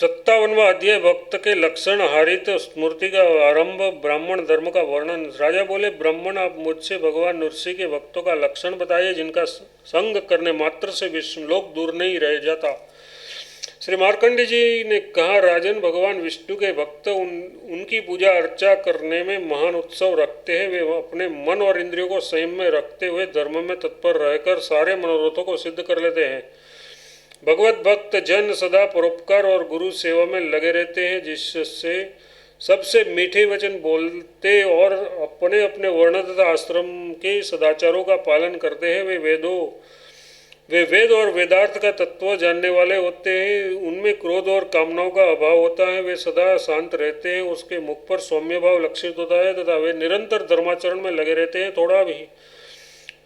57वां अध्याय भक्त के लक्षण हारित स्मृति का आरंभ। ब्राह्मण धर्म का वर्णन। राजा बोले, ब्राह्मण, आप मुझसे भगवान नृसिंह के भक्तों का लक्षण बताइए जिनका संग करने मात्र से विष्णुलोक दूर नहीं रह जाता। श्री मार्कंडेय जी ने कहा, राजन, भगवान विष्णु के भक्त उनकी पूजा अर्चा करने में महान उत्सव रखते हैं। वे अपने मन और इंद्रियों को संयम में रखते हुए धर्म में तत्पर रहकर सारे मनोरथों को सिद्ध कर लेते हैं। भगवत भक्त जन सदा परोपकार और गुरु सेवा में लगे रहते हैं, जिससे सबसे मीठे वचन बोलते और अपने अपने वर्ण तथा आश्रम के सदाचारों का पालन करते हैं। वे वेद और वेदार्थ का तत्व जानने वाले होते हैं। उनमें क्रोध और कामनाओं का अभाव होता है। वे सदा शांत रहते हैं। उसके मुख पर सौम्य भाव लक्षित होता है तथा वे निरंतर धर्माचरण में लगे रहते हैं।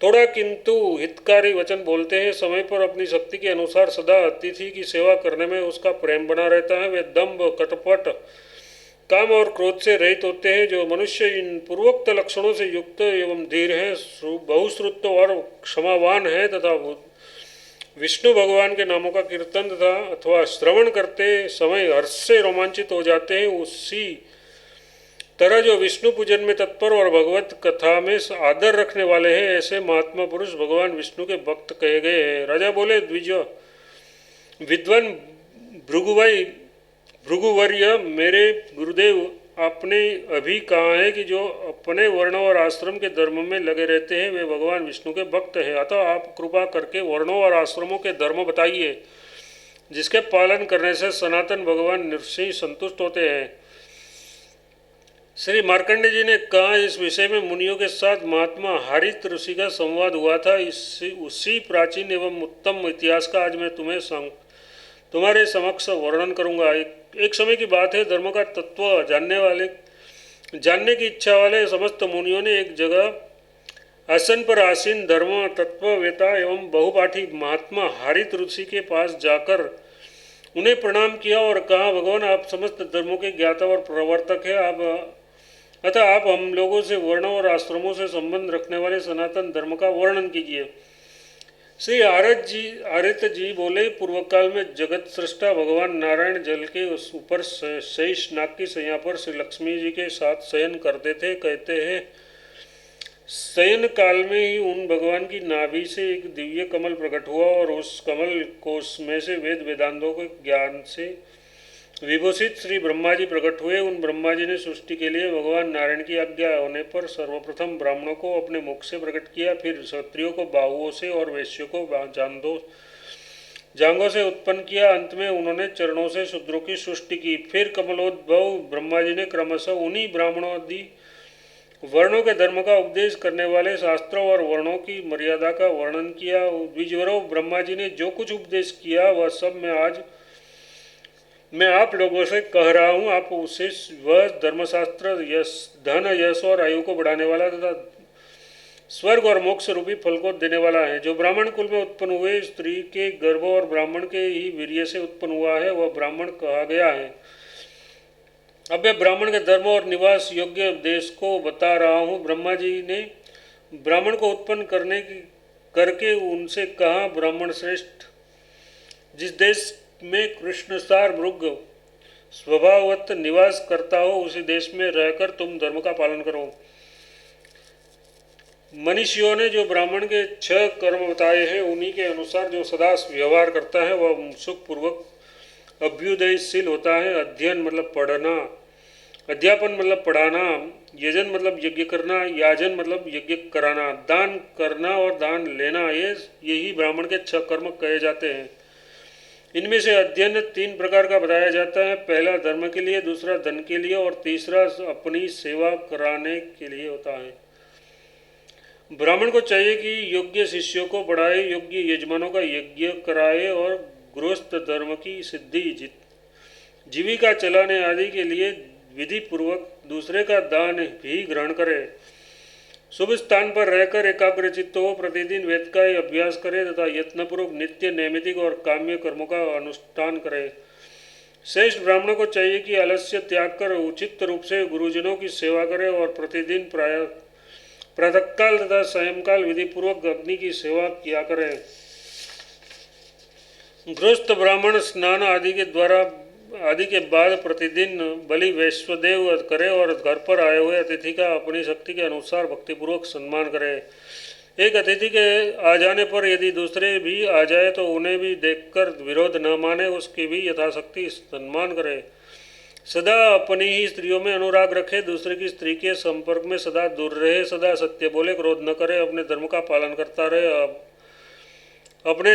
थोड़ा किंतु हितकारी वचन बोलते हैं। समय पर अपनी शक्ति के अनुसार सदा अतिथि की सेवा करने में उसका प्रेम बना रहता है। वे दंभ, कपट, काम और क्रोध से रहित होते हैं। जो मनुष्य इन पूर्वोक्त लक्षणों से युक्त एवं धीर है, बहुश्रुत और क्षमावान है तथा विष्णु भगवान के नामों का कीर्तन तथा अथवा श्रवण करते समय हर्ष से रोमांचित हो जाते हैं, उसी तरह जो विष्णु पूजन में तत्पर और भगवत कथा में आदर रखने वाले हैं, ऐसे महात्मा पुरुष भगवान विष्णु के भक्त कहे गए हैं। राजा बोले, विद्वान भृगुवर्य, मेरे गुरुदेव, आपने अभी कहा है कि जो अपने वर्ण और आश्रम के धर्म में लगे रहते हैं वे भगवान विष्णु के भक्त हैं। अतः आप कृपा करके वर्णों और आश्रमों के धर्म बताइए जिसके पालन करने से सनातन भगवान नृसिंह संतुष्ट होते हैं। श्री मार्कंडेय जी ने कहा, इस विषय में मुनियों के साथ महात्मा हारित ऋषि का संवाद हुआ था। उसी प्राचीन एवं उत्तम इतिहास का आज मैं तुम्हारे समक्ष वर्णन करूंगा। एक समय की बात है, धर्म का तत्व जानने की इच्छा वाले समस्त मुनियों ने एक जगह आसन पर आसीन धर्म तत्ववेता एवं बहुपाठी महात्मा हारित ऋषि के पास जाकर उन्हें प्रणाम किया और कहा, भगवान, आप समस्त धर्मों के ज्ञाता और प्रवर्तक है। अतः आप हम लोगों से वर्णों और आश्रमों से संबंध रखने वाले सनातन धर्म का वर्णन कीजिए। श्री आरित जी बोले, पूर्व काल में जगत सृष्टा भगवान नारायण जल के उस ऊपर शेष नाग की सैया पर श्री लक्ष्मी जी के साथ शयन करते थे। कहते हैं, शयन काल में ही उन भगवान की नाभि से एक दिव्य कमल प्रकट हुआ और उस कमल कोश में से वेद वेदांतों के ज्ञान से विभूषित श्री ब्रह्मा जी प्रकट हुए। उन ब्रह्मा जी ने सृष्टि के लिए भगवान नारायण की आज्ञा होने पर सर्वप्रथम ब्राह्मणों को अपने मुख से प्रकट किया, फिर क्षत्रियों को बाहुओं से और वैश्यों को जांघों से उत्पन्न किया। अंत में उन्होंने चरणों से शूद्रों की सृष्टि की। फिर कमलोद्भव ब्रह्मा जी ने क्रमशः उन्हीं ब्राह्मणों आदि वर्णों के धर्म का उपदेश करने वाले शास्त्रों और वर्णों की मर्यादा का वर्णन किया। द्विजवरों, ब्रह्मा जी ने जो कुछ उपदेश किया वह सब मैं आप लोगों से कह रहा हूँ। आप उसे वह धर्मशास्त्र धन, यश और आयु को बढ़ाने वाला तथा स्वर्ग और मोक्ष रूपी फल को देने वाला है। जो ब्राह्मण कुल में उत्पन्न हुए स्त्री के गर्भ और ब्राह्मण के ही वीर्य से उत्पन्न हुआ है वह ब्राह्मण कहा गया है। अब मैं ब्राह्मण के धर्म और निवास योग्य देश को बता रहा हूँ। ब्रह्मा जी ने ब्राह्मण को उत्पन्न करके उनसे कहा, ब्राह्मण श्रेष्ठ, जिस देश में कृष्णसार मृग स्वभाववत निवास करता हो उसी देश में रहकर तुम धर्म का पालन करो। मनीषियों ने जो ब्राह्मण के 6 कर्म बताए हैं उन्हीं के अनुसार जो सदा व्यवहार करता है वह सुखपूर्वक अभ्युदयशील होता है। अध्ययन मतलब पढ़ना, अध्यापन मतलब पढ़ाना, यजन मतलब यज्ञ करना, याजन मतलब यज्ञ कराना, दान करना और दान लेना, यही ब्राह्मण के 6 कर्म कहे जाते हैं। इनमें से अध्ययन 3 प्रकार का बताया जाता है। पहला धर्म के लिए, दूसरा धन के लिए और तीसरा अपनी सेवा कराने के लिए होता है। ब्राह्मण को चाहिए कि योग्य शिष्यों को बढ़ाए, योग्य यजमानों का यज्ञ कराए और गृहस्थ धर्म की सिद्धि, जीविका चलाने आदि के लिए विधि पूर्वक दूसरे का दान भी ग्रहण करे। शुभ स्थान पर रहकर एकाग्रचित्त हो प्रतिदिन वेद का अभ्यास करे तथा यत्नपूर्वक नित्य नैमितिक और काम्य कर्मों का अनुष्ठान करे। श्रेष्ठ ब्राह्मणों को चाहिए कि आलस्य त्याग कर उचित रूप से गुरुजनों की सेवा करे और प्रतिदिन प्रातःकाल तथा सायंकाल विधिपूर्वक अग्नि की सेवा किया करे। गृहस्थ ब्राह्मण स्नान आदि के द्वारा आदि के बाद प्रतिदिन बलि वैश्वदेव करे और घर पर आए हुए अतिथि का अपनी शक्ति के अनुसार भक्तिपूर्वक सम्मान करे। एक अतिथि के आ जाने पर यदि दूसरे भी आ जाए तो उन्हें भी देखकर विरोध न माने, उसकी भी यथाशक्ति सम्मान करे। सदा अपनी ही स्त्रियों में अनुराग रखे, दूसरे की स्त्री के संपर्क में सदा दूर रहे, सदा सत्य बोले, क्रोध न करे, अपने धर्म का पालन करता रहे, अपने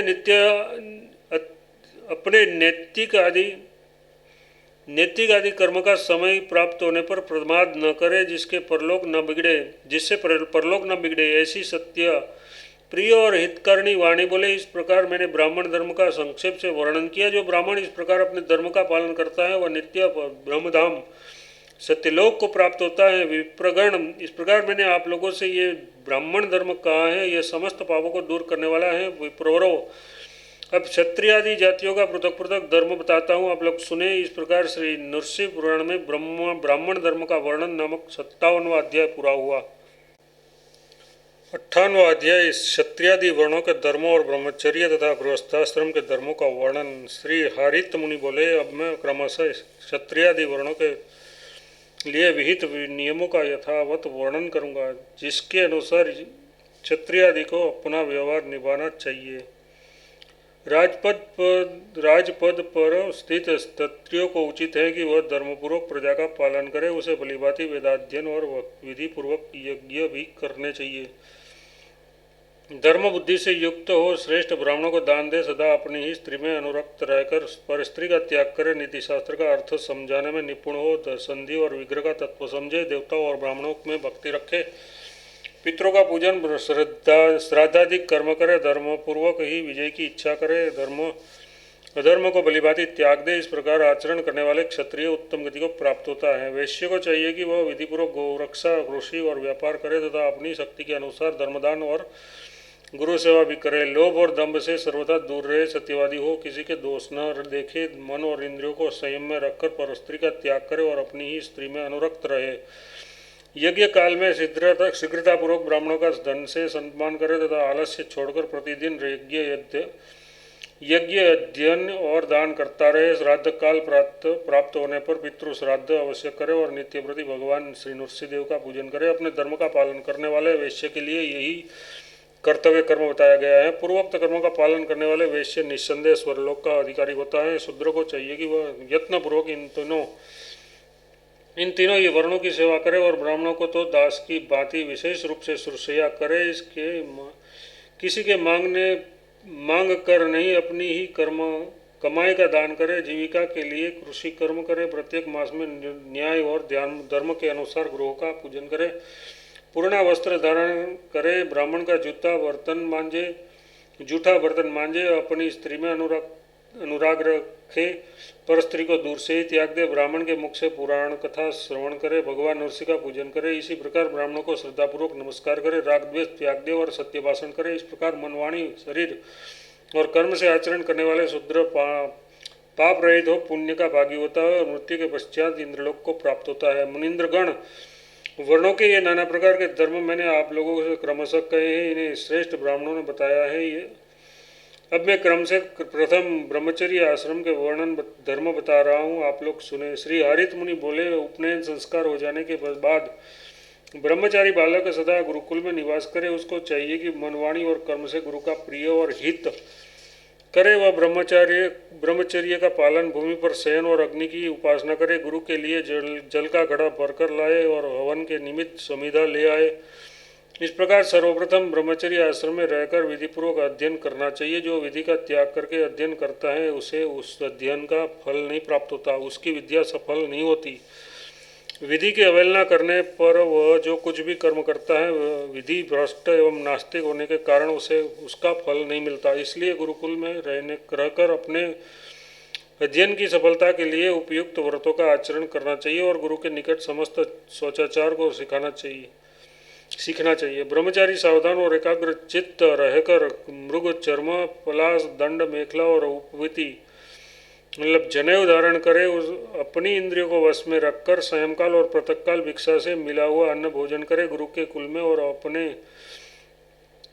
अपने नैतिक आदि कर्म का समय प्राप्त होने पर प्रमाद न करे, जिससे परलोक न बिगड़े, ऐसी सत्य प्रिय और हितकारिणी वाणी बोले। इस प्रकार मैंने ब्राह्मण धर्म का संक्षेप से वर्णन किया। जो ब्राह्मण इस प्रकार अपने धर्म का पालन करता है वह नित्य ब्रह्मधाम सत्यलोक को प्राप्त होता है। विप्रगण, इस प्रकार मैंने आप लोगों से ये ब्राह्मण धर्म कहा है, यह समस्त पापों को दूर करने वाला है। विप्रवरो, अब क्षत्रिय आदि जातियों का पृथक पृथक धर्म बताता हूँ, आप लोग सुने। इस प्रकार श्री नृसिंह पुराण में ब्राह्मण धर्म का वर्णन नामक 57वां अध्याय पूरा हुआ। 58वां अध्याय क्षत्रियादि वर्णों के धर्मों और ब्रह्मचर्य तथा गृहस्थाश्रम के धर्मों का वर्णन। श्री हरित मुनि बोले, अब मैं क्रमशः क्षत्रियादि वर्णों के लिए विहित नियमों का यथावत वर्णन करूँगा, जिसके अनुसार क्षत्रियादि को अपना व्यवहार निभाना चाहिए। राजपद पर स्थित क्षत्रियों को उचित है कि वह धर्मपूर्वक प्रजा का पालन करे, उसे भलीभांति वेदाध्ययन और विधि पूर्वक यज्ञ भी करने चाहिए। धर्म बुद्धि से युक्त हो, श्रेष्ठ ब्राह्मणों को दान दे, सदा अपनी ही स्त्री में अनुरक्त रहकर पर स्त्री का त्याग करे, नीति शास्त्र का अर्थ समझाने में निपुण हो, संधि और विग्रह का तत्व समझे, देवताओं और ब्राह्मणों में भक्ति रखे, पितरों का पूजन श्राद्धादिक कर्म करे, धर्मपूर्वक ही विजय की इच्छा करे, अधर्म को भलीभांति त्याग दे। इस प्रकार आचरण करने वाले क्षत्रिय उत्तम गति को प्राप्त होता है। वैश्य को चाहिए कि वह विधिपूर्वक गौरक्षा, कृषि और व्यापार करे तथा अपनी शक्ति के अनुसार धर्मदान और गुरु सेवा भी करे। लोभ और दंभ से सर्वदा दूर रहे, सत्यवादी हो, किसी के दोष न देखे, मन और इंद्रियों को संयम में रखकर पर स्त्री का त्याग करे और अपनी ही स्त्री में अनुरक्त रहे। यज्ञ काल में शीघ्रतापूर्वक ब्राह्मणों का धन से सम्मान करे तथा आलस्य छोड़कर प्रतिदिन यज्ञ अध्ययन और दान करता रहे। श्राद्ध काल प्राप्त होने पर पितृ श्राद्ध अवश्य करे और नित्य प्रति भगवान श्री नृसिंहदेव का पूजन करे। अपने धर्म का पालन करने वाले वैश्य के लिए यही कर्तव्य कर्म बताया गया है। पूर्वोक्त कर्मों का पालन करने वाले वैश्य निस्संदेह स्वर्लोक का अधिकारी होता है। शूद्र को चाहिए कि वह यत्नपूर्वक इन तीनों ही वर्णों की सेवा करे और ब्राह्मणों को तो दास की भांति विशेष रूप से शुश्रूषा करे। किसी के मांग कर नहीं, अपनी ही कमाई का दान करे। जीविका के लिए कृषि कर्म करे। प्रत्येक मास में न्याय और धर्म के अनुसार गृहों का पूजन करे। पूर्ण वस्त्र धारण करे। ब्राह्मण का जूठा बर्तन मांजे। अपनी स्त्री में अनुराग रखे, पर स्त्री को दूर से ही त्याग दे। ब्राह्मण के मुख से पुराण कथा श्रवण करे। भगवान नरसिंह का पूजन करे। इसी प्रकार ब्राह्मणों को श्रद्धापूर्वक नमस्कार करे। राग द्वेष त्याग दे और सत्य भाषण करे। इस प्रकार मनवाणी, शरीर और कर्म से आचरण करने वाले शूद्र पाप रहित हो, पुण्य का भागी होता है और मृत्यु के पश्चात इंद्रलोक को प्राप्त होता है। मुनिंद्रगण, वर्णों के ये नाना प्रकार के धर्म मैंने आप लोगों से क्रमशः कहे हैं, इन्हें श्रेष्ठ ब्राह्मणों ने बताया है। अब मैं क्रम से प्रथम ब्रह्मचर्य आश्रम के वर्णन धर्म बता रहा हूँ, आप लोग सुने। श्री हरित मुनि बोले, उपनयन संस्कार हो जाने के बाद ब्रह्मचारी बालक सदा गुरुकुल में निवास करे। उसको चाहिए कि मनवाणी और कर्म से गुरु का प्रिय और हित करे। वह ब्रह्मचर्य का पालन, भूमि पर शयन और अग्नि की उपासना करे। गुरु के लिए जल का घड़ा भरकर लाए और हवन के निमित्त समिधा ले आए। इस प्रकार सर्वप्रथम ब्रह्मचर्य आश्रम में रहकर विधिपूर्वक अध्ययन करना चाहिए। जो विधि का त्याग करके अध्ययन करता है उसे उस अध्ययन का फल नहीं प्राप्त होता, उसकी विद्या सफल नहीं होती। विधि की अवहेलना करने पर वह जो कुछ भी कर्म करता है विधि भ्रष्ट एवं नास्तिक होने के कारण उसे उसका फल नहीं मिलता। इसलिए गुरुकुल में रहकर अपने अध्ययन की सफलता के लिए उपयुक्त व्रतों का आचरण करना चाहिए और गुरु के निकट समस्त सोचाचार को सीखना चाहिए। ब्रह्मचारी सावधान और एकाग्र चित्त रहकर मृग, चर्म, पलाश, दंड, मेखला और उपवीति मतलब जनेऊ धारण करे। अपनी इंद्रियों को वश में रखकर सायंकाल और प्रातःकाल भिक्षा से मिला हुआ अन्न भोजन करे। गुरु के कुल में और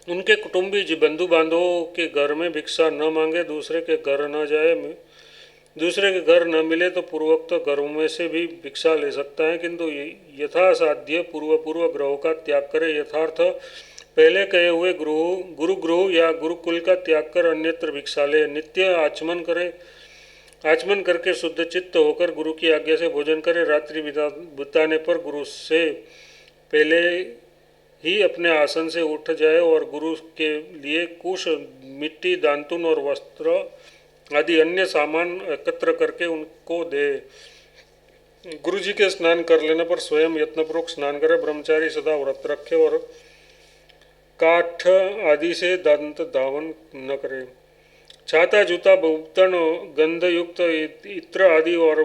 उनके कुटुंबी बंधु बांधवों के घर में भिक्षा न मांगे, दूसरे के घर न जाए। दूसरे के घर न मिले तो पूर्वोक्त घरों में से भी भिक्षा ले सकता है, किंतु यथासाध्य पूर्व ग्रहों का त्याग करे। यथार्थ पहले कहे हुए गुरु या गुरुकुल का त्याग कर अन्यत्र भिक्षा ले। नित्य आचमन करके शुद्ध चित्त होकर गुरु की आज्ञा से भोजन करे। रात्रि बिताने पर गुरु से पहले ही अपने आसन से उठ जाए और गुरु के लिए कुश, मिट्टी, दांतुन और वस्त्र आदि अन्य सामान एकत्र करके उनको दे। गुरु जी के स्नान कर लेने पर स्वयं यत्नपूर्वक स्नान करे। ब्रह्मचारी सदा व्रत रखे और काठ आदि से दंत धावन न करे। छाता, जूता, बर्तन, गंधयुक्त इत्र आदि और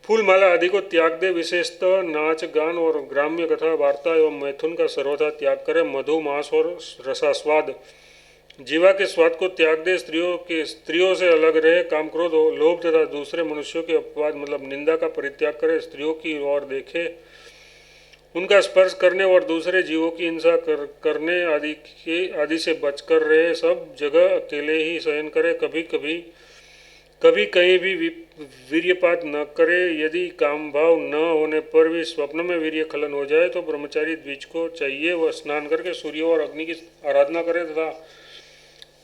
फूल माला आदि को त्याग दे। विशेषतः नाच गान और ग्राम्य कथा वार्ता एवं मैथुन का सर्वथा त्याग करे। मधु, मांस और रसास्वाद, जीवा के स्वाद को त्याग दे। स्त्रियों से अलग रहे। काम, क्रोध, लोभ तथा दूसरे मनुष्यों के अपवाद मतलब निंदा का परित्याग करे। स्त्रियों की ओर देखे, उनका स्पर्श करने और दूसरे जीवों की हिंसा करने आदि से बचकर रहे। सब जगह अकेले ही शयन करे। कभी कहीं भी वीर्यपात न करे। यदि काम भाव न होने पर भी स्वप्न में वीर्य खलन हो जाए तो ब्रह्मचारी द्विज को चाहिए वह स्नान करके सूर्य और अग्नि की आराधना करे तथा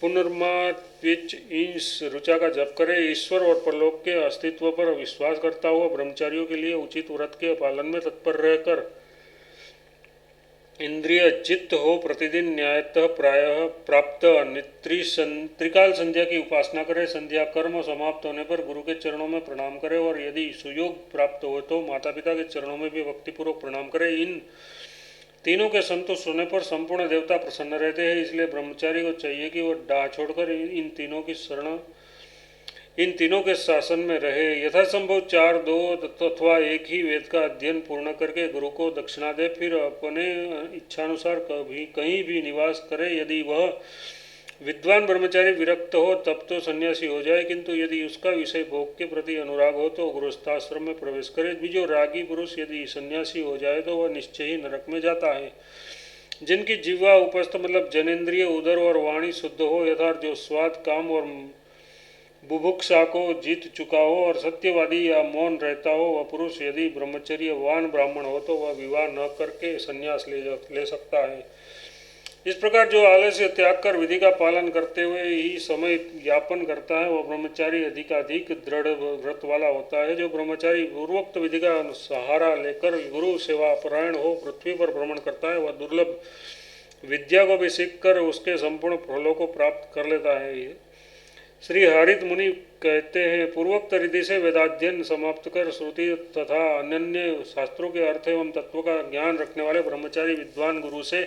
पुनर्मा द्विज इंस ऋचा का जप करे। ईश्वर और परलोक के अस्तित्व पर विश्वास करता हुआ ब्रह्मचारियों के लिए उचित व्रत के पालन में तत्पर रहकर इंद्रिय जित हो प्रतिदिन न्यायतः प्रायः प्राप्त त्रिकाल संध्या की उपासना करे। संध्या कर्म समाप्त होने पर गुरु के चरणों में प्रणाम करे और यदि सुयोग प्राप्त हो तो माता पिता के चरणों में भी भक्तिपूर्वक प्रणाम करे। इन तीनों के संतुष्ट होने पर संपूर्ण देवता प्रसन्न रहते हैं। इसलिए ब्रह्मचारी को चाहिए कि वह डाह छोड़कर इन तीनों के शासन में रहे। यथासंभव 4, 2 अथवा एक ही वेद का अध्ययन पूर्ण करके गुरु को दक्षिणा दे। फिर अपने इच्छानुसार कहीं भी निवास करे। यदि वह विद्वान ब्रह्मचारी विरक्त हो तब तो सन्यासी हो जाए, किंतु यदि उसका विषय भोग के प्रति अनुराग हो तो गृहस्थाश्रम में प्रवेश करे। जो रागी पुरुष यदि सन्यासी हो जाए तो वह निश्चय ही नरक में जाता है। जिनकी जिह्वा उपस्थ मतलब जनेन्द्रिय, उदर और वाणी शुद्ध हो, यथार्थ जो स्वाद, काम और बुभुक्षा को जीत चुका हो और सत्यवादी या मौन रहता हो, वह पुरुष यदि ब्रह्मचर्यवान ब्राह्मण हो तो वह विवाह न करके संन्यास ले सकता है। इस प्रकार जो आलस्य त्याग कर विधि का पालन करते हुए ही समय यापन करता है वह ब्रह्मचारी अधिकाधिक दृढ़ व्रत वाला होता है। जो ब्रह्मचारी पूर्वोक्त विधि का सहारा लेकर गुरु सेवा परायण हो पृथ्वी पर भ्रमण करता है वह दुर्लभ विद्या को भी सीख कर उसके संपूर्ण फलों को प्राप्त कर लेता है। श्री हरित मुनि कहते हैं, पूर्वोक्त रीति से वेदाध्ययन समाप्त कर श्रुति तथा अन्य शास्त्रों के अर्थ एवं तत्व का ज्ञान रखने वाले ब्रह्मचारी विद्वान गुरु से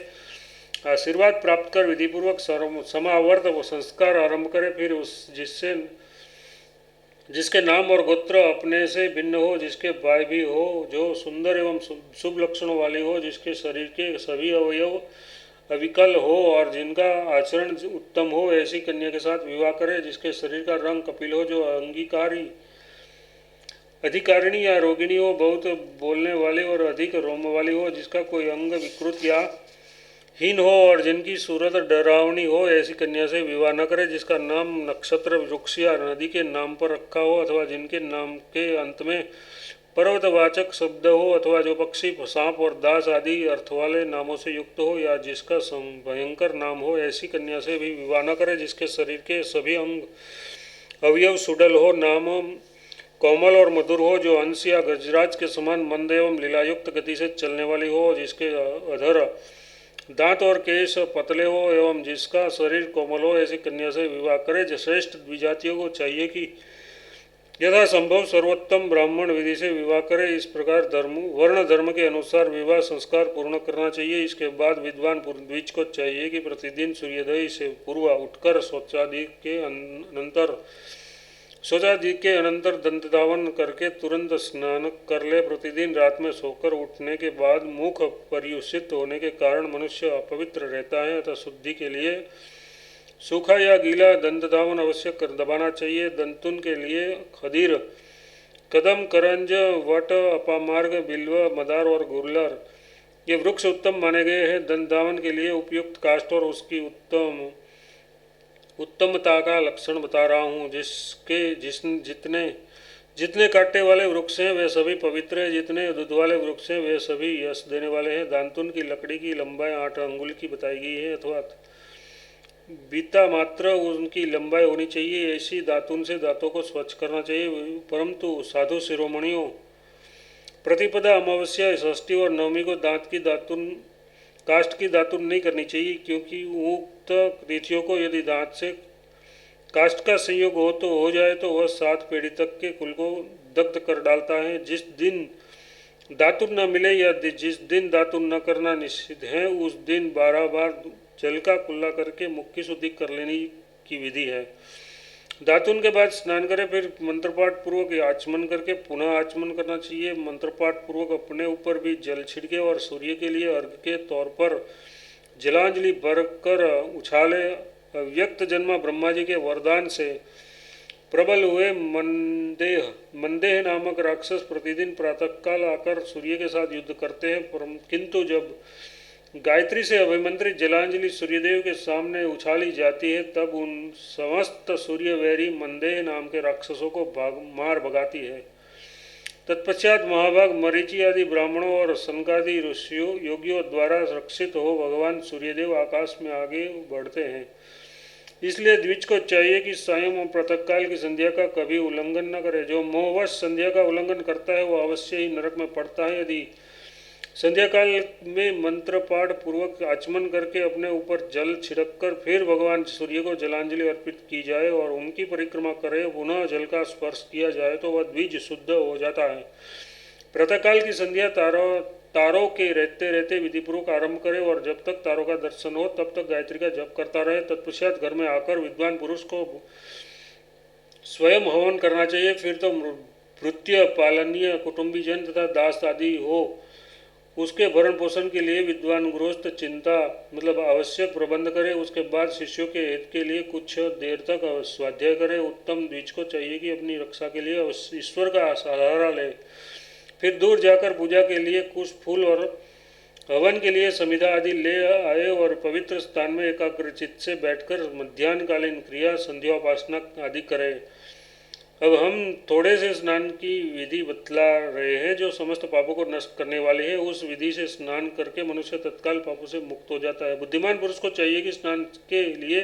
आशीर्वाद प्राप्त कर विधिपूर्वक समावर्त व संस्कार आरंभ करे। फिर जिसके नाम और गोत्र अपने से भिन्न हो, जिसके भाई भी हो, जो सुंदर एवं शुभ लक्षणों वाली हो, जिसके शरीर के सभी अवयव अविकल हो और जिनका आचरण उत्तम हो, ऐसी कन्या के साथ विवाह करे। जिसके शरीर का रंग कपिल हो, जो अधिकारिणी या रोगिणी हो, बहुत बोलने वाली और अधिक रोम वाली हो, जिसका कोई अंग विकृत या हीन हो और जिनकी सूरत डरावनी हो, ऐसी कन्या से विवाह न करे। जिसका नाम नक्षत्र, वृक्ष या नदी के नाम पर रखा हो अथवा जिनके नाम के अंत में पर्वतवाचक शब्द हो अथवा जो पक्षी, सांप और दास आदि अर्थ वाले नामों से युक्त हो या जिसका भयंकर नाम हो, ऐसी कन्या से भी विवाह न करे। जिसके शरीर के सभी अंग अवयव सुडल हो, नाम कोमल और मधुर हो, जो हंस या गजराज के समान मंद एवं लीलायुक्त गति से चलने वाली हो, जिसके अधर, दांत और केश पतले हो एवं जिसका शरीर कोमल हो, ऐसी कन्या से विवाह करे। श्रेष्ठ द्विजातियों को चाहिए कि यथा संभव सर्वोत्तम ब्राह्मण विधि से विवाह करे। इस प्रकार वर्ण धर्म के अनुसार विवाह संस्कार पूर्ण करना चाहिए। इसके बाद विद्वान द्विज को चाहिए कि प्रतिदिन सूर्योदय से पूर्व उठकर शौचादि के अनंतर दंत धावन करके तुरंत स्नान कर ले। प्रतिदिन रात में सोकर उठने के बाद मुख पर्युषित होने के कारण मनुष्य अपवित्र रहता है, अतः शुद्धि के लिए सूखा या गीला दंत धावन अवश्य दबाना चाहिए। दंतुन के लिए खदीर, कदम, करंज, वट, अपामार्ग, बिल्व, मदार और गुर्लर ये वृक्ष उत्तम माने गए हैं। दंत धावन के लिए उपयुक्त काष्ठ और उसकी उत्तम उत्तमता का लक्षण बता रहा हूँ। जितने जितने कांटे वाले वृक्ष हैं वे सभी पवित्र हैं, जितने दूध वाले वृक्ष हैं वे सभी यश देने वाले हैं। दातुन की लकड़ी की लंबाई 8 अंगुल की बताई गई है, अथवा बीता मात्र उनकी लंबाई होनी चाहिए। ऐसी दातुन से दांतों को स्वच्छ करना चाहिए। परंतु साधु शिरोमणियों प्रतिपदा, अमावस्या, षष्ठी और नवमी को दांत की दातुन काष्ठ की दातुन नहीं करनी चाहिए, क्योंकि उक्त तिथियों को यदि दांत से काष्ठ का संयोग हो जाए तो वह 7 पीढ़ी तक के कुल को दग्ध कर डालता है। जिस दिन दातुन न मिले या जिस दिन दातुन न करना निषिद्ध है, उस दिन 12 बार जल का कुल्ला करके मुख की शुद्धि कर लेने की विधि है। दातुन के बाद स्नान करें, फिर मंत्रपाठ पूर्वक आचमन करके पुनः आचमन करना चाहिए। मंत्रपाठ पूर्वक अपने ऊपर भी जल छिड़के और सूर्य के लिए अर्घ के तौर पर जलांजलि भरकर उछाले। अव्यक्त जन्मा ब्रह्मा जी के वरदान से प्रबल हुए मंदेह नामक राक्षस प्रतिदिन प्रातःकाल आकर सूर्य के साथ युद्ध करते हैं, किंतु जब गायत्री से अभिमंत्रित जलांजलि सूर्यदेव के सामने उछाली जाती है तब उन समस्त सूर्यवैरी मंदेह नाम के राक्षसों को मार भगाती है। तत्पश्चात महाभाग मरीचि आदि ब्राह्मणों और सनकादि ऋषियों योगियों द्वारा रक्षित हो भगवान सूर्यदेव आकाश में आगे बढ़ते हैं। इसलिए द्विज को चाहिए कि सायं और प्रातःकाल की संध्या का कभी उल्लंघन न करे। जो मोहवश संध्या का उल्लंघन करता है वह अवश्य ही नरक में पड़ता है। यदि संध्या काल में मंत्र पाठ पूर्वक आचमन करके अपने ऊपर जल छिड़क कर फिर भगवान सूर्य को जलांजलि अर्पित की जाए और उनकी परिक्रमा करे, पुनः जल का स्पर्श किया जाए तो वह द्विज शुद्ध हो जाता है। प्रातःकाल की संध्या तारों के रहते रहते विधिपूर्वक आरंभ करे और जब तक तारों का दर्शन हो तब तक गायत्री का जप करता रहे। तत्पश्चात घर में आकर विद्वान पुरुष को स्वयं हवन करना चाहिए। फिर तो भृत्य, पालनीय, कुटुंबीजन तथा दास आदि हो उसके भरण पोषण के लिए विद्वान गृहस्थ चिंता मतलब आवश्यक प्रबंध करे। उसके बाद शिष्यों के हित के लिए कुछ देर तक स्वाध्याय करे। उत्तम द्विज को चाहिए कि अपनी रक्षा के लिए ईश्वर का सहारा ले, फिर दूर जाकर पूजा के लिए कुछ फूल और हवन के लिए समिधा आदि ले आए और पवित्र स्थान में एकाग्रचित्त से बैठकर मध्याह्नकालीन क्रिया संध्योपासना आदि करे। अब हम थोड़े से स्नान की विधि बतला रहे हैं जो समस्त पापों को नष्ट करने वाली है। उस विधि से स्नान करके मनुष्य तत्काल पापों से मुक्त हो जाता है। बुद्धिमान पुरुष को चाहिए कि स्नान के लिए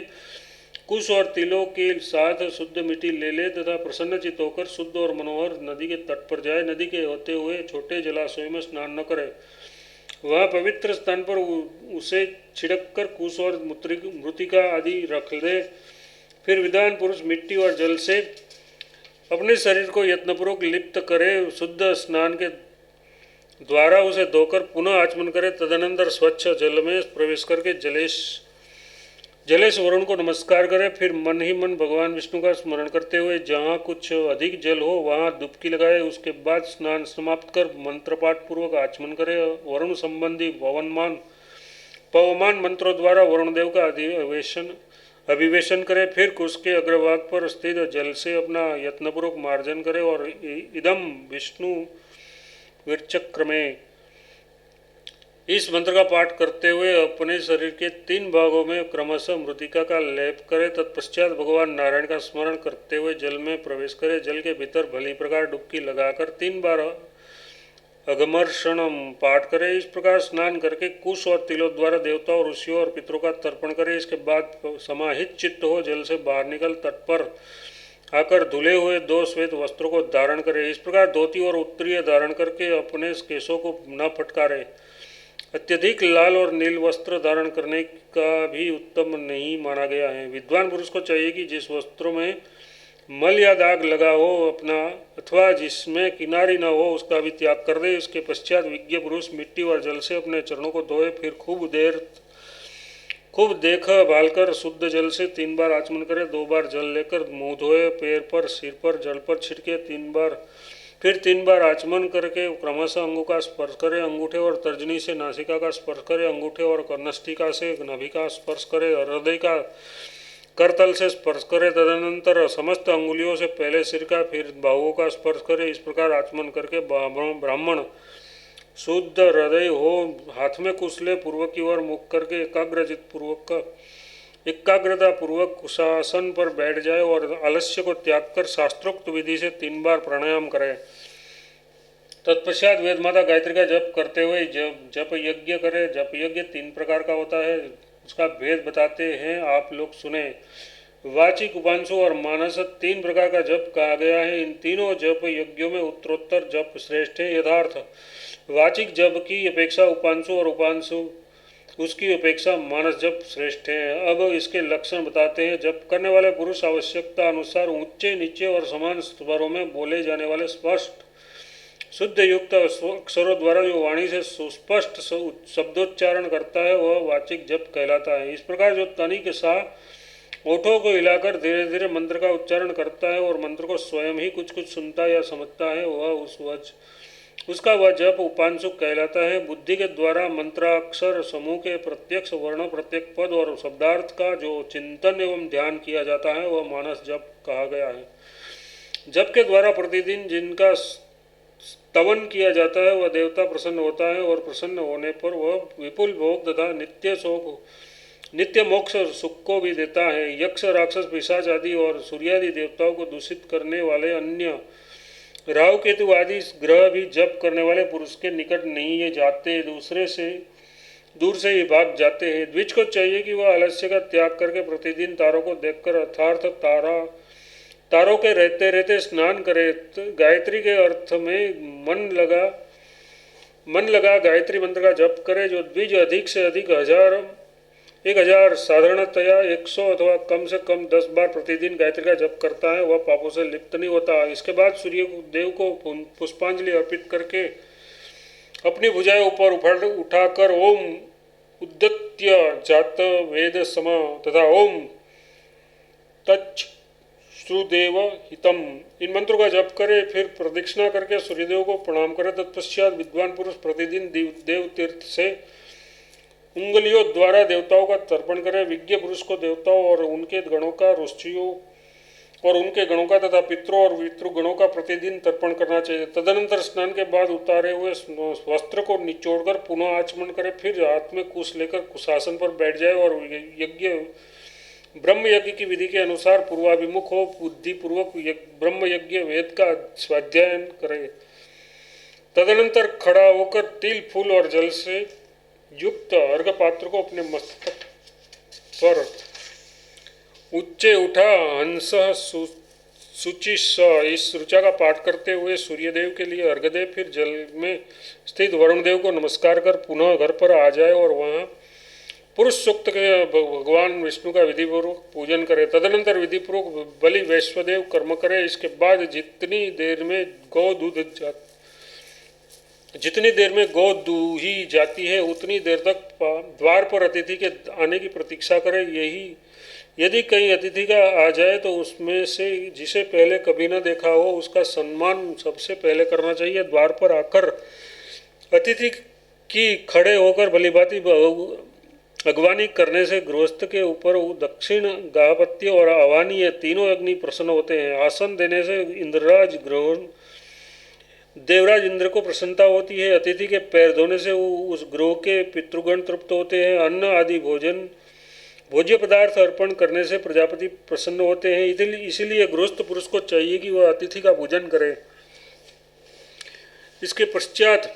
कुश और तिलों के साथ शुद्ध मिट्टी ले ले तथा प्रसन्नचित होकर शुद्ध और मनोहर नदी के तट पर जाए। नदी के होते हुए छोटे जलाशय में स्नान न करे, वह पवित्र स्थान पर उसे छिड़क कर कुश और मृतिका आदि रख दे। फिर विद्वान पुरुष मिट्टी और जल से अपने शरीर को यत्नपूर्वक लिप्त करे, शुद्ध स्नान के द्वारा उसे धोकर पुनः आचमन करे। तदनंतर स्वच्छ जल में प्रवेश करके जलेश वरुण को नमस्कार करे। फिर मन ही मन भगवान विष्णु का स्मरण करते हुए जहाँ कुछ अधिक जल हो वहाँ डुबकी लगाए। उसके बाद स्नान समाप्त कर मंत्रपाठ पूर्वक आचमन करे। वरुण संबंधी पवमान मंत्रों द्वारा वरुण देव का अभिवेशन करे। फिर कुश के अग्रभाग पर स्थित जल से अपना यत्नपूर्वक मार्जन करे और इदम विष्णु विरचक्र में इस मंत्र का पाठ करते हुए अपने शरीर के 3 भागों में क्रमशः मृतिका का लेप करे। तत्पश्चात भगवान नारायण का स्मरण करते हुए जल में प्रवेश करे। जल के भीतर भली प्रकार डुबकी लगाकर 3 बार अगमर्षणम पाठ करे। इस प्रकार स्नान करके कुश और तिलों द्वारा देवताओं, ऋषियों और पितरों का तर्पण करे। इसके बाद समाहित चित्त हो जल से बाहर निकल तट पर आकर धुले हुए 2 श्वेत वस्त्रों को धारण करे। इस प्रकार धोती और उत्तरीय धारण करके अपने केशों को न फटकारे। अत्यधिक लाल और नील वस्त्र धारण करने का भी उत्तम नहीं माना गया है। विद्वान पुरुष को चाहिए कि जिस वस्त्रों में मल या दाग लगा हो अपना अथवा जिसमें किनारी न हो उसका भी त्याग कर दे। इसके पश्चात विज्ञ पुरुष मिट्टी और जल से अपने चरणों को धोए। फिर खूब देख भालकर शुद्ध जल से 3 बार आचमन करे। 2 बार जल लेकर मुँह धोए। पैर पर, सिर पर जल पर छिड़के। 3 बार आचमन करके क्रमशः अंगों का स्पर्श करे। अंगूठे और तर्जनी से नासिका का स्पर्श करे। अंगूठे और कर्णष्टिका से नाभि का स्पर्श करे। हृदय का करतल से स्पर्श करे। तदनंतर समस्त अंगुलियों से पहले सिर का फिर बाहुओं का स्पर्श करे। इस प्रकार आचमन करके ब्राह्मण शुद्ध हृदय हो हाथ में कुशले पूर्वक की ओर मुख करके एकाग्रचित पूर्वक एकाग्रता पूर्वक कुशासन पर बैठ जाए और आलस्य को त्याग कर शास्त्रोक्त विधि से 3 बार प्राणायाम करें। तत्पश्चात वेद माता गायत्री का जप करते हुए जप यज्ञ करे। जप यज्ञ 3 प्रकार का होता है, उसका भेद बताते हैं, आप लोग सुने। वाचिक, उपांशु और मानस 3 प्रकार का जप कहा गया है। इन तीनों जप यज्ञों में उत्तरोत्तर जप श्रेष्ठ है। यथार्थ वाचिक जप की अपेक्षा उपांशु और उपांशु उसकी अपेक्षा मानस जप श्रेष्ठ है। अब इसके लक्षण बताते हैं। जप करने वाले पुरुष आवश्यकता अनुसार ऊंचे, नीचे और समान स्वरों में बोले जाने वाले स्पष्ट शुद्ध युक्त अक्षरों द्वारा जो वाणी से सुस्पष्ट शब्दोच्चारण करता है वह वाचिक जप कहलाता है। इस प्रकार जो तनि के साथ ओठों को हिलाकर धीरे धीरे मंत्र का उच्चारण करता है और मंत्र को स्वयं ही कुछ कुछ सुनता या समझता है उसका वह जप उपांशुक कहलाता है। बुद्धि के द्वारा मंत्राक्षर समूह के प्रत्यक्ष वर्ण, प्रत्येक पद और शब्दार्थ का जो चिंतन एवं ध्यान किया जाता है वह मानस जप कहा गया है। जप के द्वारा प्रतिदिन जिनका स्तवन किया जाता है वह देवता प्रसन्न होता है और प्रसन्न होने पर वह विपुल भोग तथा नित्य मोक्ष सुख को भी देता है। यक्ष, राक्षस, पिशाच आदि और सूर्यादि देवताओं को दूषित करने वाले अन्य राहु केतु आदि ग्रह भी जप करने वाले पुरुष के निकट नहीं ये जाते, दूर से ही भाग जाते हैं। द्विज को चाहिए कि वह आलस्य का त्याग करके प्रतिदिन तारों को देखकर अर्थार्थ तारों के रहते रहते स्नान करे। गायत्री के अर्थ में मन लगा गायत्री मंत्र का जप करे। जो द्विज अधिक से अधिक 1000 साधारणतया 100 अथवा कम से कम 10 बार प्रतिदिन गायत्री का जप करता है वह पापों से लिप्त नहीं होता। इसके बाद सूर्य देव को पुष्पांजलि अर्पित करके अपनी भुजाएं ऊपर उठाकर ओम उद्दत्य जात वेद सम तथा ओम तच्छ श्रुदेव हितम इन मंत्रों का जप करे। फिर प्रदक्षिणा करके सूर्यदेव को प्रणाम करे। तत्पश्चात विद्वान पुरुष प्रतिदिन देव तीर्थ से उंगलियों द्वारा देवताओं का तर्पण करे। विज्ञ पुरुष को देवताओं और उनके गणों का, ऋषियों और उनके गणों का तथा पितरों और पितृगणों का प्रतिदिन तर्पण करना चाहिए। तदनंतर स्नान के बाद उतारे हुए वस्त्र को निचोड़कर पुनः आचमन करे। फिर हाथ में कुश लेकर कुशासन पर बैठ जाए और ब्रह्म यज्ञ की विधि के अनुसार पूर्वाभिमुख हो बुद्धिपूर्वक ब्रह्म यज्ञ वेद का स्वाध्यायन करे। तदनंतर खड़ा होकर तिल, फूल और जल से युक्त अर्घ पात्र को अपने मस्तक पर उच्चे उठा हंस सूचि इस ऋचा का पाठ करते हुए सूर्यदेव के लिए अर्घ दे। फिर जल में स्थित वरुण देव को नमस्कार कर पुनः घर पर आ जाए और वहाँ पुरुष सूक्त के भगवान विष्णु का विधिपूर्वक पूजन करे। तदनंतर विधिपूर्वक बलि वैश्वदेव कर्म करे। इसके बाद जितनी देर में गौ दूही जाती है उतनी देर तक द्वार पर अतिथि के आने की प्रतीक्षा करे। यदि कहीं अतिथि का आ जाए तो उसमें से जिसे पहले कभी न देखा हो उसका सम्मान सबसे पहले करना चाहिए। द्वार पर आकर अतिथि की खड़े होकर भलीभांति अगवानी करने से गृहस्थ के ऊपर दक्षिण, गाहपत्य और आवानी ये तीनों अग्नि प्रसन्न होते हैं। आसन देने से देवराज इंद्र को प्रसन्नता होती है। अतिथि के पैर धोने से उस गृह के पितृगण तृप्त होते हैं। अन्न आदि भोज्य पदार्थ अर्पण करने से प्रजापति प्रसन्न होते हैं। इसीलिए गृहस्थ पुरुष को चाहिए कि वह अतिथि का पूजन करे। इसके पश्चात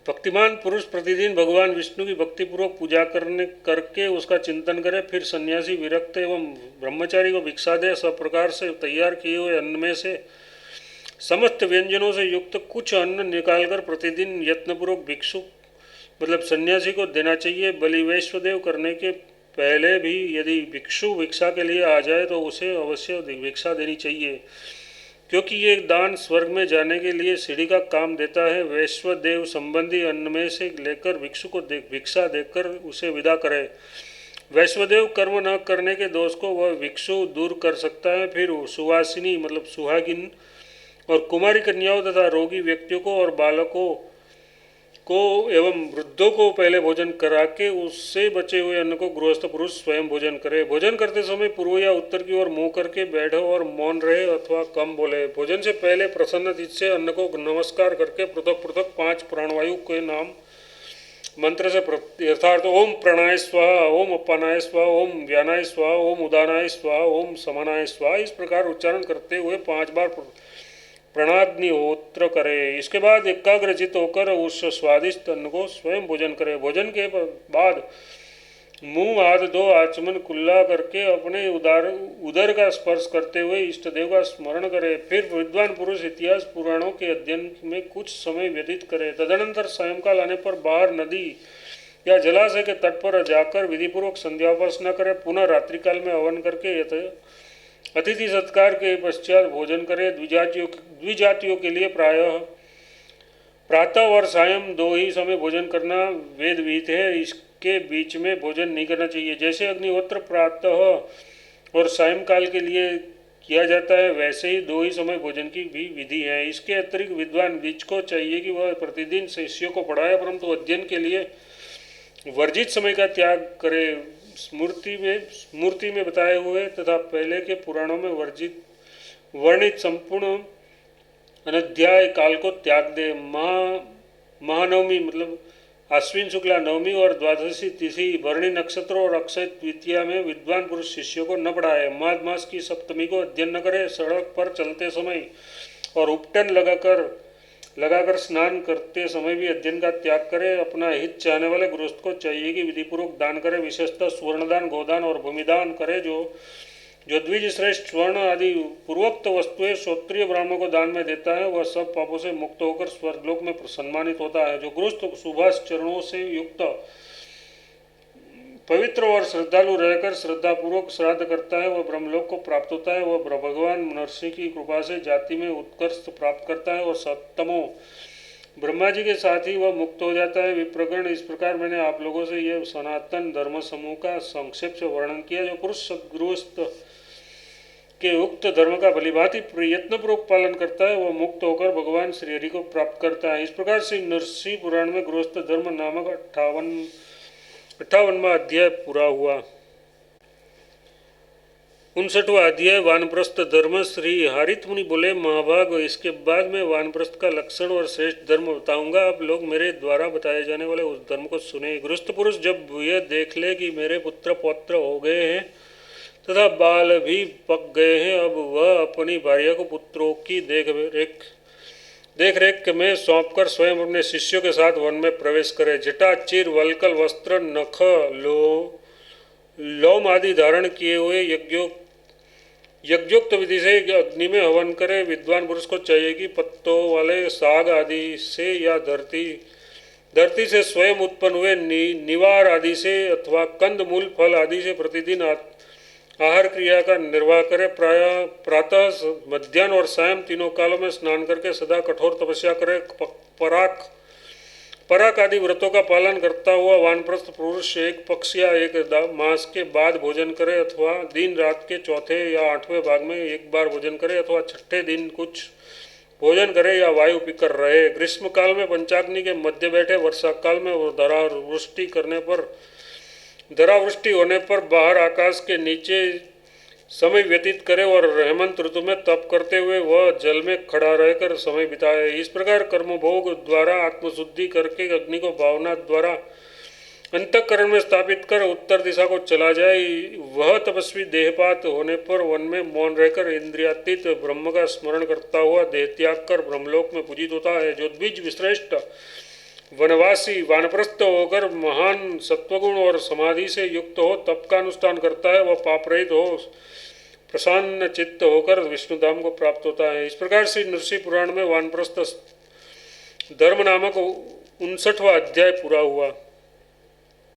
भक्तिमान पुरुष प्रतिदिन भगवान विष्णु की भक्तिपूर्वक पूजा करके उसका चिंतन करे। फिर सन्यासी, विरक्त एवं ब्रह्मचारी को भिक्षा दे। सब प्रकार से तैयार किए हुए अन्न में से समस्त व्यंजनों से युक्त कुछ अन्न निकालकर प्रतिदिन यत्नपूर्वक भिक्षु मतलब सन्यासी को देना चाहिए। बलि वैश्वदेव करने के पहले भी यदि भिक्षु भिक्षा के लिए आ जाए तो उसे अवश्य भिक्षा देनी चाहिए, क्योंकि ये दान स्वर्ग में जाने के लिए सीढ़ी का काम देता है। वैश्वदेव संबंधी अन्न में से लेकर भिक्षु को भिक्षा देकर उसे विदा करे। वैश्वदेव कर्म न करने के दोष को वह भिक्षु दूर कर सकता है। फिर सुवासिनी मतलब सुहागिन और कुमारी कन्याओं तथा रोगी व्यक्तियों को और बालकों को एवं वृद्धों को पहले भोजन करा के उससे बचे हुए अन्न को गृहस्थ पुरुष स्वयं भोजन करे। भोजन करते समय पूर्व या उत्तर की ओर मुंह करके बैठो और मौन रहे अथवा कम बोले। भोजन से पहले प्रसन्न चित्त से अन्न को नमस्कार करके पृथक पृथक 5 प्राणवायु के नाम मंत्र से यथार्थ ओम प्राणाय स्वाहा, ओम अपानाय स्वाहा, ओम व्यानाय स्वाहा, ओम उदानाय स्वाहा, ओम समानाय स्वाहा, इस प्रकार उच्चारण करते हुए 5 बार प्राणाग्निहोत्र करे। इसके बाद एकाग्रचित होकर उस स्वादिष्ट अन्न को स्वयं भोजन करे। भोजन के बाद मुंह हाथ दो आचमन कुल्ला करके अपने उदर का स्पर्श करते हुए इष्ट देव का स्मरण करे। फिर विद्वान पुरुष इतिहास पुराणों के अध्ययन में कुछ समय व्यतीत करे। तदनंतर सायंकाल आने पर बाहर नदी या जलाशय के तट पर जाकर विधिपूर्वक संध्याउपासना करे। पुनः रात्रिकाल में हवन करके अतिथि सत्कार के पश्चात भोजन करे। द्विजातियों के लिए प्रातः और सायं 2 ही समय भोजन करना वेद विहित है। इसके बीच में भोजन नहीं करना चाहिए। जैसे अग्निहोत्र प्रातः और सायंकाल के लिए किया जाता है, वैसे ही 2 ही समय भोजन की भी विधि है। इसके अतिरिक्त विद्वान बीज को चाहिए कि वह प्रतिदिन शिष्यों को पढ़ाए, परंतु अध्ययन के लिए वर्जित समय का त्याग करे। स्मृति में बताए हुए तथा पहले के पुराणों में वर्णित संपूर्ण अनध्याय काल को त्याग दे। महानवमी मतलब आश्विन शुक्ला नवमी और द्वादशी तिथि, भरणी नक्षत्रों और अक्षय तृतीया में विद्वान पुरुष शिष्यों को न पढ़ाए। माघ मास की सप्तमी को अध्ययन न करे। सड़क पर चलते समय और उपटन लगाकर स्नान करते समय भी अध्ययन का त्याग करे। अपना हित चाहने वाले गृहस्थ को चाहिए कि विधिपूर्वक दान करे, विशेषतः स्वर्णदान, गोदान और भूमिदान करे। जो द्विज श्रेष्ठ स्वर्ण आदि पूर्वोक्त वस्तुएं क्षत्रिय ब्राह्मणों को दान में देता है, वह सब पापों से मुक्त होकर स्वर्गलोक में सम्मानित होता है। जो गृहस्थ सुभाष चरणों से युक्त पवित्र और श्रद्धालु रहकर श्रद्धापूर्वक श्राद्ध करता है, वह ब्रह्मलोक को प्राप्त होता है। वह भगवान नरसिंह की कृपा से जाति में उत्कर्ष प्राप्त करता है और सप्तमो ब्रह्मा जी के साथ ही वह मुक्त हो जाता है। विप्रगण, इस प्रकार मैंने आप लोगों से यह सनातन धर्म समूह का संक्षेप से वर्णन किया। जो पुरुष सद्गृहस्थ के उक्त धर्म का भलीभांति प्रयत्नपूर्वक पालन करता है, वह मुक्त होकर भगवान श्रीहरि को प्राप्त करता है। इस प्रकार से नरसिंह पुराण में गृहस्थ धर्म नामक 58वां अध्याय पूरा हुआ। 59वां अध्याय वानप्रस्थ धर्म। श्री हारित मुनि बोले, महाभाग, इसके बाद मैं वानप्रस्थ का लक्षण और श्रेष्ठ धर्म बताऊंगा। आप लोग मेरे द्वारा बताए जाने वाले उस धर्म को सुने। गृहस्थ पुरुष जब यह देख ले कि मेरे पुत्र पौत्र हो गए हैं तथा बाल भी पक गए हैं, अब वह अपनी भार्या को पुत्रों की देख रेख में सौंपकर स्वयं अपने शिष्यों के साथ वन में प्रवेश करे। जटा, चिर, वल्कल, वस्त्र, नख, लोम आदि धारण किए हुए यज्ञोक्त विधि से अग्नि में हवन करे। विद्वान पुरुष को चाहिए कि पत्तों वाले साग आदि से या धरती से स्वयं उत्पन्न हुए निवार आदि से अथवा कंद मूल फल आदि से प्रतिदिन आहार क्रिया का निर्वाह करे। प्रातः, मध्याह्न और सायं तीनों कालों में स्नान करके सदा कठोर तपस्या करे। पराक आदि व्रतों का पालन करता हुआ वानप्रस्थ पुरुष एक पक्ष या एक मास के बाद भोजन करे, अथवा दिन रात के चौथे या 8वें भाग में एक बार भोजन करे, अथवा छठे दिन कुछ भोजन करे या वायु पीकर रहे। ग्रीष्म काल में पंचाग्नि के मध्य बैठे, वर्षा काल में और धरावृष्टि होने पर बाहर आकाश के नीचे समय व्यतीत करे और हेमंत ऋतु में तप करते हुए वह जल में खड़ा रहकर समय बिताए। इस प्रकार कर्मभोग द्वारा आत्मशुद्धि करके अग्नि को भावना द्वारा अंतःकरण में स्थापित कर उत्तर दिशा को चला जाए। वह तपस्वी देहपात होने पर वन में मौन रहकर इंद्रियातीत ब्रह्म का स्मरण करता हुआ देह त्याग कर ब्रह्मलोक में पूजित होता है। जो द्विज विश्रेष्ठ वनवासी वानप्रस्थ होकर महान सत्वगुण और समाधि से युक्त हो, तप का अनुष्ठान करता है, वह पाप रहित हो, प्रसन्न चित्त होकर विष्णुधाम को प्राप्त होता है। इस प्रकार से नृसिंह पुराण में वानप्रस्थ धर्म नामक 59वां अध्याय पूरा हुआ।